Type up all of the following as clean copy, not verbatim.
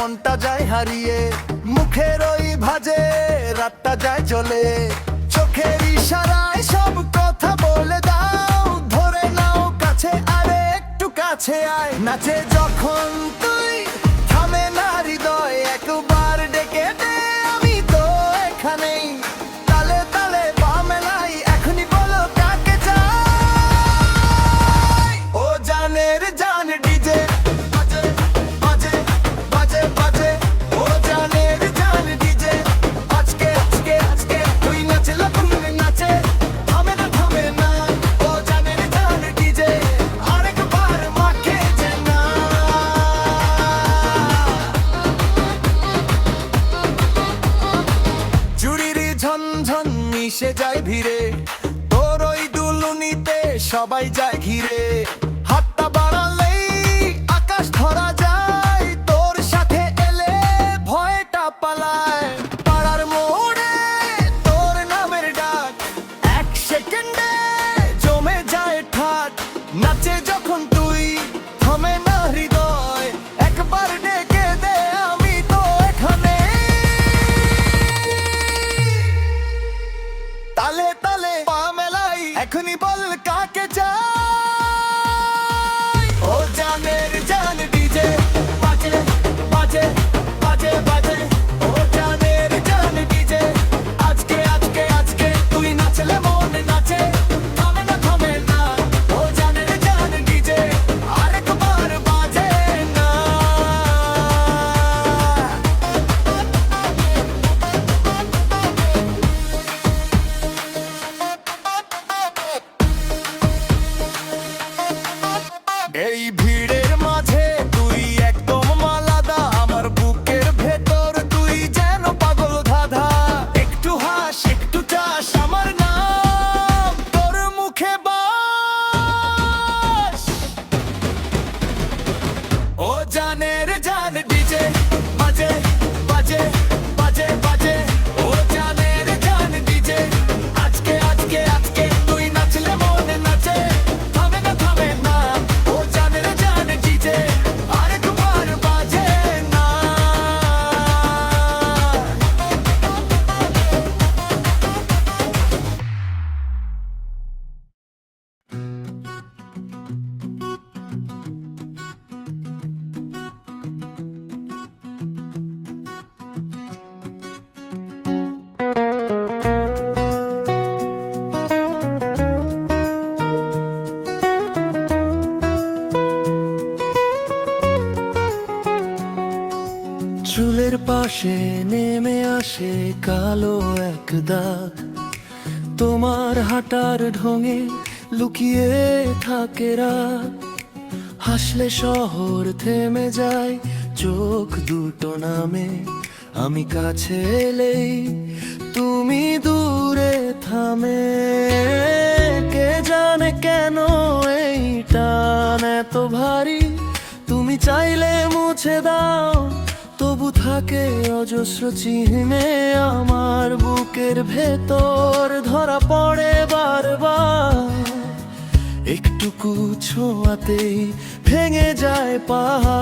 মনটা যায় হারিয়ে, মুখের ওই ভাজে রাতটা যায় চলে। চোখের ইশারায় সব কথা বলে দাও, ধরে নাও কাছে, আরে একটু কাছে আয়। নাচে যখন তুই থামে না হৃদয়, একবার ডেকে দে আমি তো এখানেই। তালে তালে পা মেলাই, এখনই বলো কাকে চাই। ও জানের জান ডিজে বাজে বাজে বাজে বাজে, ও জানের জান ডিজে। আজকে আজকে আজকে তুই নাচলা তুমি নাচে, থামে না থামে না। ও জানের জান ডিজে, আরেকবার মাকে যে না। চুরির ঝনঝন মিশে যায় ভিড়ে, তোর ওই দুলুনিতে সবাই যায় ঘিরে। হাতটা বাড়ালেই আকাশ ধরা যায়, তোর সাথে এলে ভয়টা পালায়। পাড়ার মোড়ে তোর নামের ডাক, এক সেকেন্ডে জমে যায় ঠাট। নাচে যখন তুই থামে না হৃদয়, একবার ডেকে দে আমি তো এখানে। তালে তালে পা মেলাই, এখনই বল কাকে চাই। ও জানের জান ডিজে বাজে বাজে বাজে বাজে, ও জানের জান ডিজে। আজকে আজকে আজকে তুই নাচলে মন নাচে, থামে না থামে না। ও জানের জান ডিজে, আরেকবার বাজে না। এই ভিড়ের মাঝে তুই একদম আলাদা, আমার বুকের ভেতর তুই যেন পাগল ধাঁধা। একটু হাস একটু চাস আমার নাম, তোর মুখে বাস। ও জানের জান ডিজে বাজে বাজে বাজে বাজে, ও জানের জান ডিজে। আজকে আজকে আজকে তুই নাচলে মনে নাচে, থামে না থামে না। ও জানের জান ডিজে, আরেকবার বাজে না। চুলের পাশে নেমে আসে কালো এক দাগ, তোমার হাঁটার ঢঙে লুকিয়ে থাকে রাত। হাসলে শহর থেমে যায়, চোখ দুটো নামে। আমি কাছে এলেই তুমি দূরে থামে। কে জানে কেন এই টান এত ভারী, তুমি চাইলে মুছে দাও তবু থাকে অজস্র চিহ্নে। আমার বুকের ভেতর ধরা পড়ে বারবার, একটুকু ছোঁয়াতেই ভেঙে যায় পাহাড়।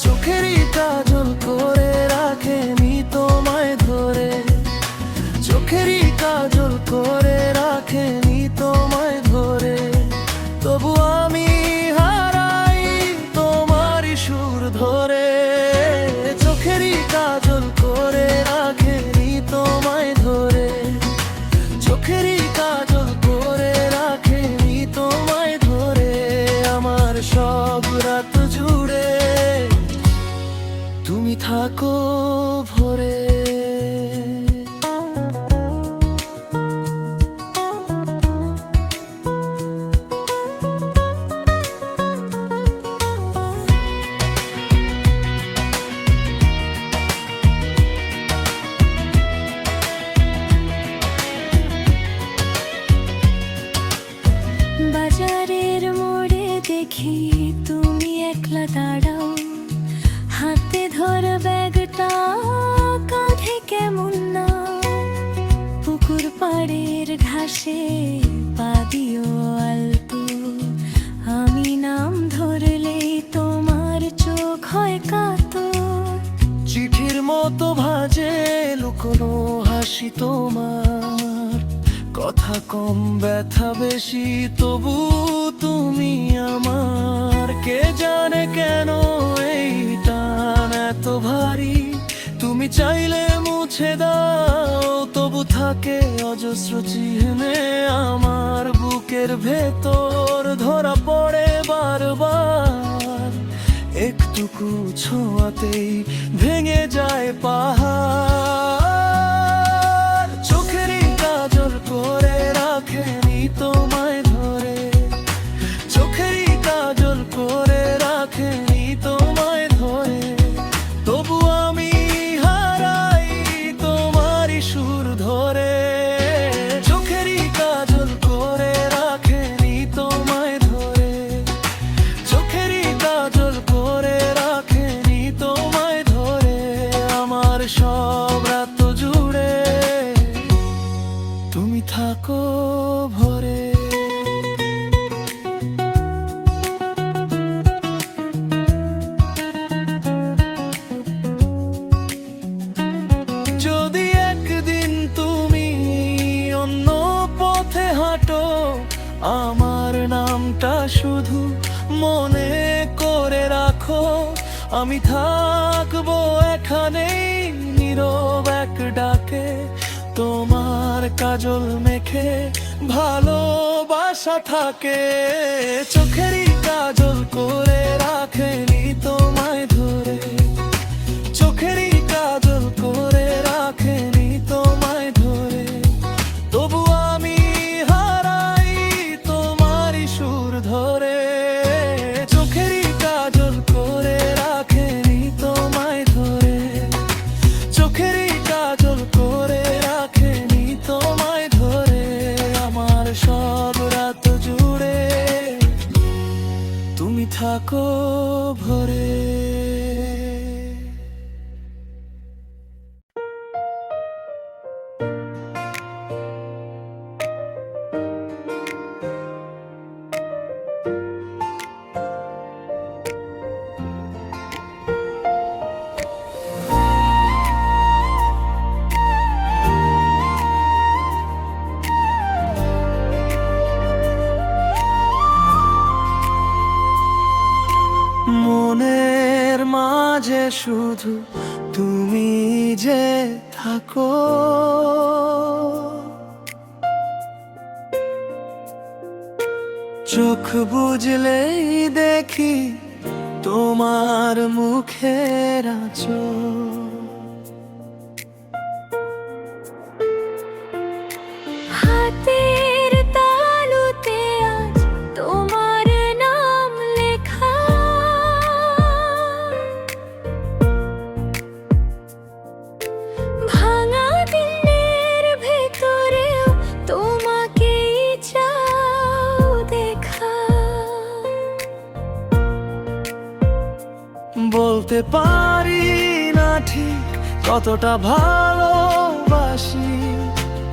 চোখেরই কাজল করে রাখেনি তোমায় ধরে, চোখেরই কাজল করে রাখেনি তোমায় ধরে। তবু আমি হারাই তোমারই সুর ধরে, চোখেরই কাজল করে রাখেনি তোমায় ধরে, চোখেরই কাজল করে রাখেনি তোমায় ধরে। আমার সব রাত জুড়ে তুমি থাকো ভরে। বাজারের মোড়ে দেখি তুমি একলা দাঁড়াও, হাতে ধর ব্যাগটা কাঁধে কেমন না। পুকুর পাড়ের ঘাসে পা দিও আলতো, আমি নাম ধরলেই তোমার চোখ হাসি তোমার, কথা কম ব্যথা বেশি, তবু তুমি আমার। কে জানে কেন এই টান এত ভারী, তুমি চাইলে মুছে দাও তবু থাকে অজস্র চিহ্নে আমার বুকের ভেতর ধরা পড়ে বারবার। একটুকু ছোঁয়াতেই ভেঙে যায় পাহাড়। চোখেরই কাজল করে রাখেনি তোমায় ধরে, চোখেরই কাজল করে রাখেনি তোমায় ধরে, তবু আমি হারাই তোমারই সুর ধরে। চোখেরই কাজল করে রাখেনি তোমায় ধরে, চোখেরই কাজল করে রাখেনি তোমায় ধরে। আমার সব রাত জুড়ে তুমি থাকো ভরে। যদি একদিন তুমি অন্য পথে হাঁটো, আমার নামটা শুধু মনে করে রাখো। আমি থাকবো এখানেই নীরব এক ডাকে, তোমার কাজল মেখে ভালোবাসা থাকে। চোখেরই কাজল করে রাখেনি তোমায় ধরে, চোখেরই কাজল করে রাখেনি তোমায় ধরে, তবু আমি হারাই তোমারই সুর ধরে। চোখেরই কাজল করে রাখেনি তোমায় ধরে, চোখেরই কাজল করে রাখেনি তোমায় ধরে। আমার সব রাত জুড়ে তুমি থাকো ভরে। মনের মাঝে শুধু তুমি যে থাকো, চোখ বুঝলেই দেখি তোমার মুখের আঁচল। হাতের তালুতে আজ তোমার নাম লেখা, ভাঙা দিনের ভেতরেও তোমাকেই চাও দেখা। বলতে পারি না ঠিক কতটা ভালোবাসি,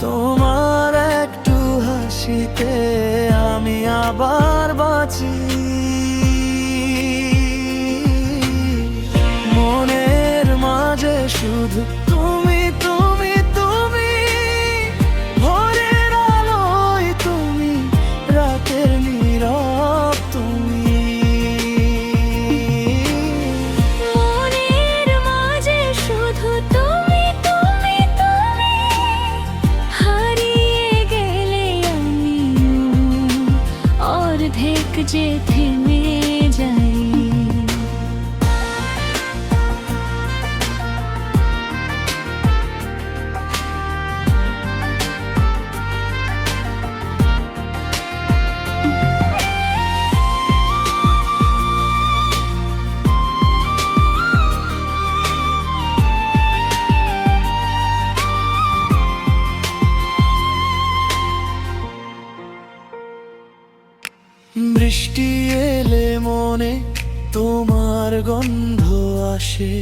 তোমার একটু হাসিতে আমি আবার বাঁচি। মনের মাঝে শুধু তুমি তুমি তুমি, ভোরের আলোয় তুমি, রাতের নীরব তুমি। মনের মাঝে শুধু তুমি তুমি তুমি, হারিয়ে গেলে আমিও অর্ধেক যে থেমে যাই। বৃষ্টি এলে মনে তোমার গন্ধ আসে,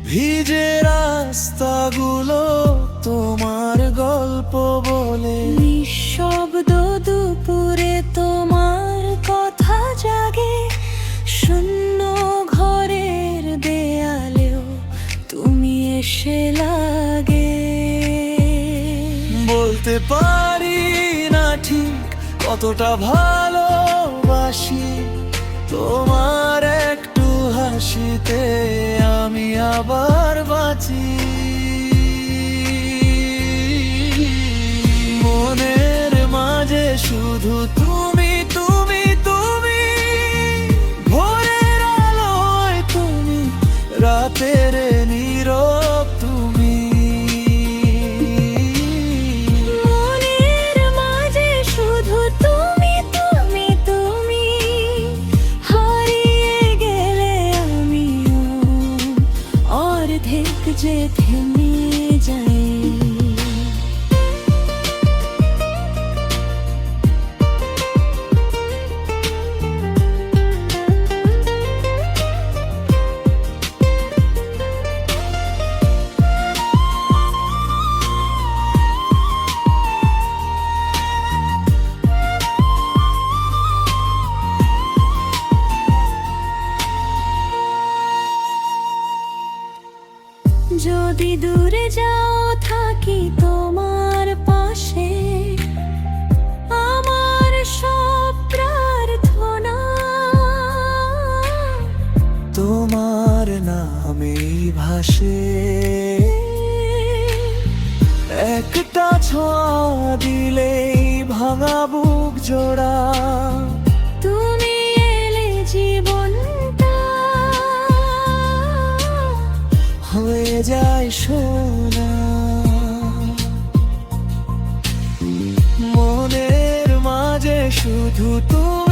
ভিজে রাস্তাগুলো তোমার গল্প বলে। নিঃশব্দ দুপুরে তোমার কথা জাগে, শূন্য ঘরের দেয়ালেও তুমি এসে লাগে। বলতে পারি না ঠিক কতটা ভালোবাসি তোমার একটু হাসিতে আমি আবার বাঁচি। মনের মাঝে শুধু তুমি তুমি তুমি, ভোরের আলোয় তুমি, রাতের নীরব তুমি। মনের মাঝে শুধু তুমি তুমি তুমি, হারিয়ে গেলে আমিও অর্ধেক যে থেমে যাই। যদি দূরে যাও থাকি তোমার পাশে, আমার সব প্রার্থনা তোমার নামেই ভাসে। একটা ছোঁয়া দিলেই ভাঙা বুক জোড়া, তুমি এলে জীবনটা হয়ে যায় সোনা। মনের মাঝে শুধু তুমি